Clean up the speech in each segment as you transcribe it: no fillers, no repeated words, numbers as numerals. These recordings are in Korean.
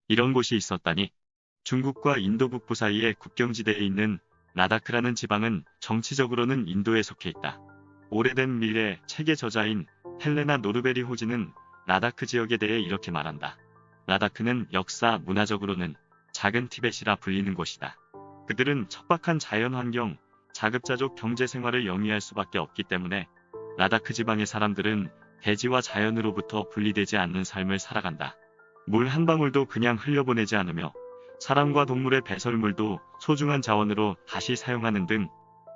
이런 곳이 있었다니. 중국과 인도 북부 사이의 국경지대에 있는 라다크라는 지방은 정치적으로는 인도에 속해 있다. 오래된 미래 책의 저자인 헬레나 노르베리 호지는 라다크 지역에 대해 이렇게 말한다. 라다크는 역사, 문화적으로는 작은 티벳이라 불리는 곳이다. 그들은 척박한 자연환경, 자급자족 경제생활을 영위할 수밖에 없기 때문에 라다크 지방의 사람들은 대지와 자연으로부터 분리되지 않는 삶을 살아간다. 물 한 방울도 그냥 흘려보내지 않으며 사람과 동물의 배설물도 소중한 자원으로 다시 사용하는 등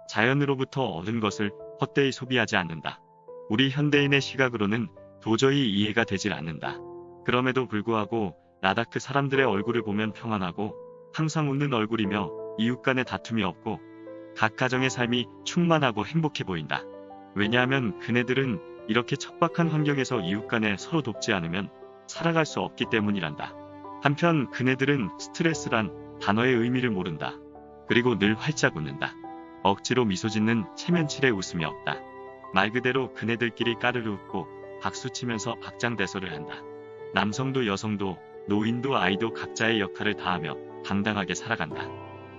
자연으로부터 얻은 것을 헛되이 소비하지 않는다. 우리 현대인의 시각으로는 도저히 이해가 되질 않는다. 그럼에도 불구하고 라다크 사람들의 얼굴을 보면 평안하고 항상 웃는 얼굴이며 이웃 간의 다툼이 없고 각 가정의 삶이 충만하고 행복해 보인다. 왜냐하면 그네들은 이렇게 척박한 환경에서 이웃 간에 서로 돕지 않으면 살아갈 수 없기 때문이란다. 한편 그네들은 스트레스란 단어의 의미를 모른다. 그리고 늘 활짝 웃는다. 억지로 미소 짓는 체면칠의 웃음이 없다. 말 그대로 그네들끼리 까르르 웃고 박수치면서 박장대소를 한다. 남성도 여성도 노인도 아이도 각자의 역할을 다하며 당당하게 살아간다.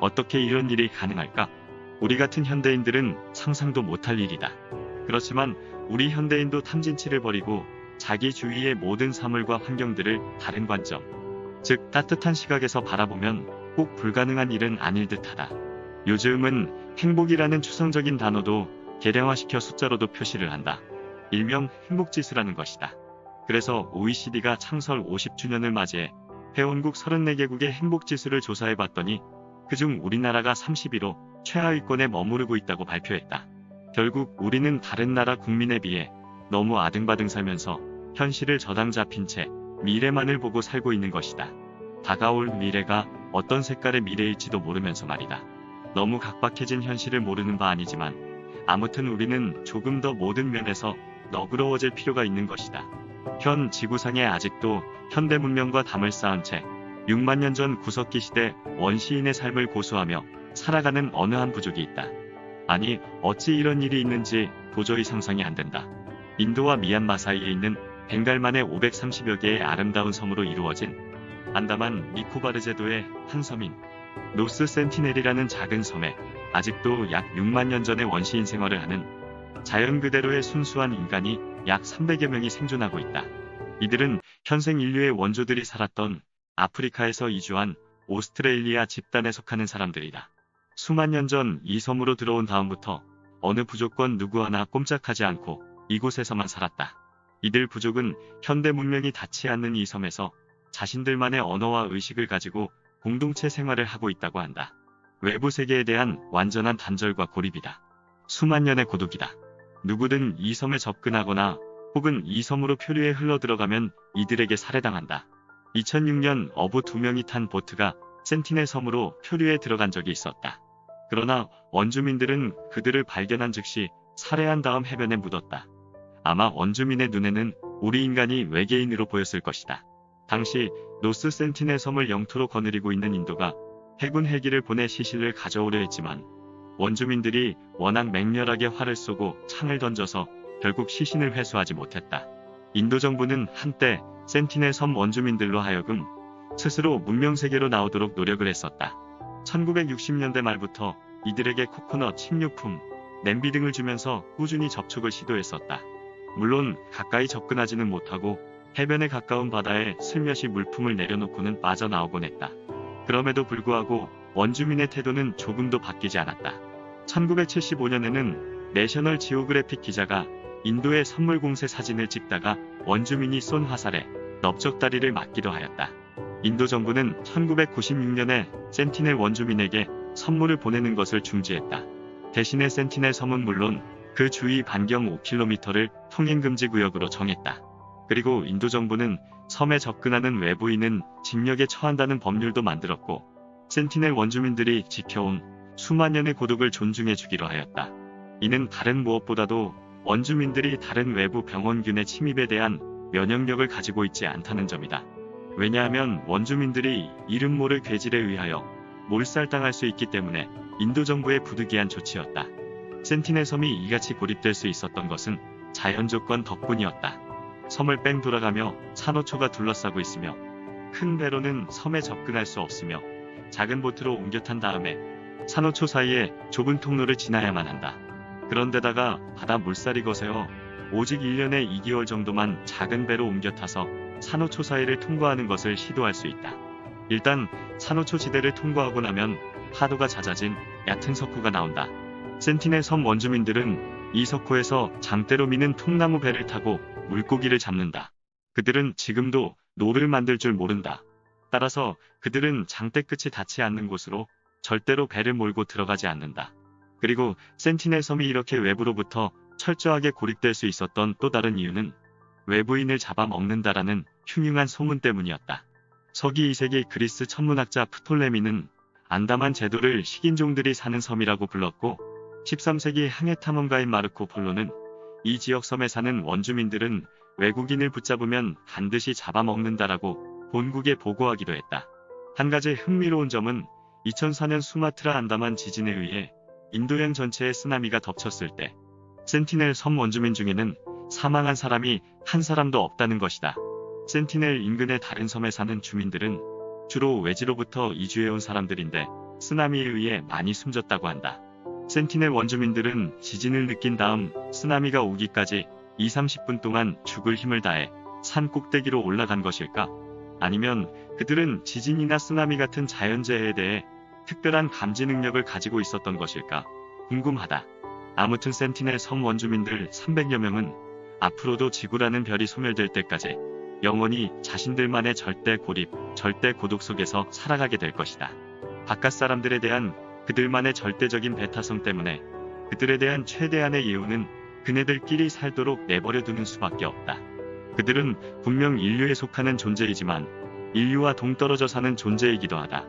어떻게 이런 일이 가능할까? 우리 같은 현대인들은 상상도 못할 일이다. 그렇지만 우리 현대인도 탐진치를 버리고 자기 주위의 모든 사물과 환경들을 다른 관점, 즉 따뜻한 시각에서 바라보면 꼭 불가능한 일은 아닐 듯하다. 요즘은 행복이라는 추상적인 단어도 계량화시켜 숫자로도 표시를 한다. 일명 행복지수라는 것이다. 그래서 OECD가 창설 50주년을 맞이해 회원국 34개국의 행복지수를 조사해봤더니 그중 우리나라가 31호 최하위권에 머무르고 있다고 발표했다. 결국 우리는 다른 나라 국민에 비해 너무 아등바등 살면서 현실을 저당 잡힌 채 미래만을 보고 살고 있는 것이다. 다가올 미래가 어떤 색깔의 미래일지도 모르면서 말이다. 너무 각박해진 현실을 모르는 바 아니지만 아무튼 우리는 조금 더 모든 면에서 너그러워질 필요가 있는 것이다. 현 지구상에 아직도 현대 문명과 담을 쌓은 채 6만 년 전 구석기 시대 원시인의 삶을 고수하며 살아가는 어느 한 부족이 있다. 아니, 어찌 이런 일이 있는지 도저히 상상이 안 된다. 인도와 미얀마 사이에 있는 벵갈만의 530여 개의 아름다운 섬으로 이루어진 안다만 니코바르 제도의 한 섬인 노스 센티넬이라는 작은 섬에 아직도 약 6만 년 전의 원시인 생활을 하는 자연 그대로의 순수한 인간이 약 300여 명이 생존하고 있다. 이들은 현생 인류의 원조들이 살았던 아프리카에서 이주한 오스트레일리아 집단에 속하는 사람들이다. 수만 년 전 이 섬으로 들어온 다음부터 어느 부족권 누구 하나 꼼짝하지 않고 이곳에서만 살았다. 이들 부족은 현대 문명이 닿지 않는 이 섬에서 자신들만의 언어와 의식을 가지고 공동체 생활을 하고 있다고 한다. 외부 세계에 대한 완전한 단절과 고립이다. 수만 년의 고독이다. 누구든 이 섬에 접근하거나 혹은 이 섬으로 표류에 흘러들어가면 이들에게 살해당한다. 2006년 어부 2명이 탄 보트가 센티넬 섬으로 표류에 들어간 적이 있었다. 그러나 원주민들은 그들을 발견한 즉시 살해한 다음 해변에 묻었다. 아마 원주민의 눈에는 우리 인간이 외계인으로 보였을 것이다. 당시 노스 센티넬 섬을 영토로 거느리고 있는 인도가 해군 헬기를 보내 시신을 가져오려 했지만 원주민들이 워낙 맹렬하게 활을 쏘고 창을 던져서 결국 시신을 회수하지 못했다. 인도 정부는 한때 센티넬 섬 원주민들로 하여금 스스로 문명세계로 나오도록 노력을 했었다. 1960년대 말부터 이들에게 코코넛, 식료품, 냄비 등을 주면서 꾸준히 접촉을 시도했었다. 물론 가까이 접근하지는 못하고 해변에 가까운 바다에 슬며시 물품을 내려놓고는 빠져나오곤 했다. 그럼에도 불구하고 원주민의 태도는 조금도 바뀌지 않았다. 1975년에는 내셔널 지오그래픽 기자가 인도의 선물 공세 사진을 찍다가 원주민이 쏜 화살에 넓적다리를 맞기도 하였다. 인도 정부는 1996년에 센티넬 원주민에게 선물을 보내는 것을 중지했다. 대신에 센티넬 섬은 물론 그 주위 반경 5km를 통행금지 구역으로 정했다. 그리고 인도 정부는 섬에 접근하는 외부인은 징역에 처한다는 법률도 만들었고 센티넬 원주민들이 지켜온 수만 년의 고독을 존중해 주기로 하였다. 이는 다른 무엇보다도 원주민들이 다른 외부 병원균의 침입에 대한 면역력을 가지고 있지 않다는 점이다. 왜냐하면 원주민들이 이름 모를 괴질에 의하여 몰살당할 수 있기 때문에 인도 정부의 부득이한 조치였다. 센티넬 섬이 이같이 고립될 수 있었던 것은 자연조건 덕분이었다. 섬을 뺑 돌아가며 산호초가 둘러싸고 있으며 큰 배로는 섬에 접근할 수 없으며 작은 보트로 옮겨 탄 다음에 산호초 사이에 좁은 통로를 지나야만 한다. 그런데다가 바다 물살이 거세요. 오직 1년에 2개월 정도만 작은 배로 옮겨 타서 산호초 사이를 통과하는 것을 시도할 수 있다. 일단 산호초 지대를 통과하고 나면 파도가 잦아진 얕은 석고가 나온다. 센티넬 섬 원주민들은 이 석고에서 장대로 미는 통나무 배를 타고 물고기를 잡는다. 그들은 지금도 노를 만들 줄 모른다. 따라서 그들은 장대 끝이 닿지 않는 곳으로 절대로 배를 몰고 들어가지 않는다. 그리고 센티넬 섬이 이렇게 외부로부터 철저하게 고립될 수 있었던 또 다른 이유는 외부인을 잡아먹는다라는 흉흉한 소문 때문이었다. 서기 2세기 그리스 천문학자 프톨레미는 안다만 제도를 식인종들이 사는 섬이라고 불렀고 13세기 항해 탐험가인 마르코 폴로는 이 지역 섬에 사는 원주민들은 외국인을 붙잡으면 반드시 잡아먹는다라고 본국에 보고하기도 했다. 한 가지 흥미로운 점은 2004년 수마트라 안다만 지진에 의해 인도양 전체에 쓰나미가 덮쳤을 때 센티넬 섬 원주민 중에는 사망한 사람이 한 사람도 없다는 것이다. 센티넬 인근의 다른 섬에 사는 주민들은 주로 외지로부터 이주해온 사람들인데 쓰나미에 의해 많이 숨졌다고 한다. 센티넬 원주민들은 지진을 느낀 다음 쓰나미가 오기까지 20-30분 동안 죽을 힘을 다해 산 꼭대기로 올라간 것일까? 아니면 그들은 지진이나 쓰나미 같은 자연재해에 대해 특별한 감지 능력을 가지고 있었던 것일까? 궁금하다. 아무튼 센티넬 섬 원주민들 300여 명은 앞으로도 지구라는 별이 소멸될 때까지 영원히 자신들만의 절대 고립, 절대 고독 속에서 살아가게 될 것이다. 바깥 사람들에 대한 그들만의 절대적인 배타성 때문에 그들에 대한 최대한의 예우는 그네들끼리 살도록 내버려두는 수밖에 없다. 그들은 분명 인류에 속하는 존재이지만 인류와 동떨어져 사는 존재이기도 하다.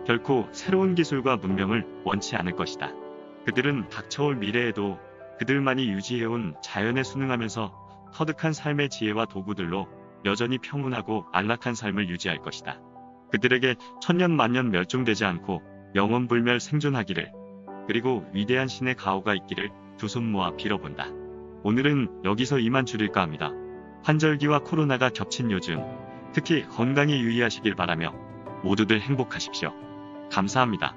결코 새로운 기술과 문명을 원치 않을 것이다. 그들은 닥쳐올 미래에도 그들만이 유지해온 자연에 순응하면서 터득한 삶의 지혜와 도구들로 여전히 평온하고 안락한 삶을 유지할 것이다. 그들에게 천년 만년 멸종되지 않고 영원불멸 생존하기를, 그리고 위대한 신의 가호가 있기를 두 손 모아 빌어본다. 오늘은 여기서 이만 줄일까 합니다. 환절기와 코로나가 겹친 요즘 특히 건강에 유의하시길 바라며 모두들 행복하십시오. 감사합니다.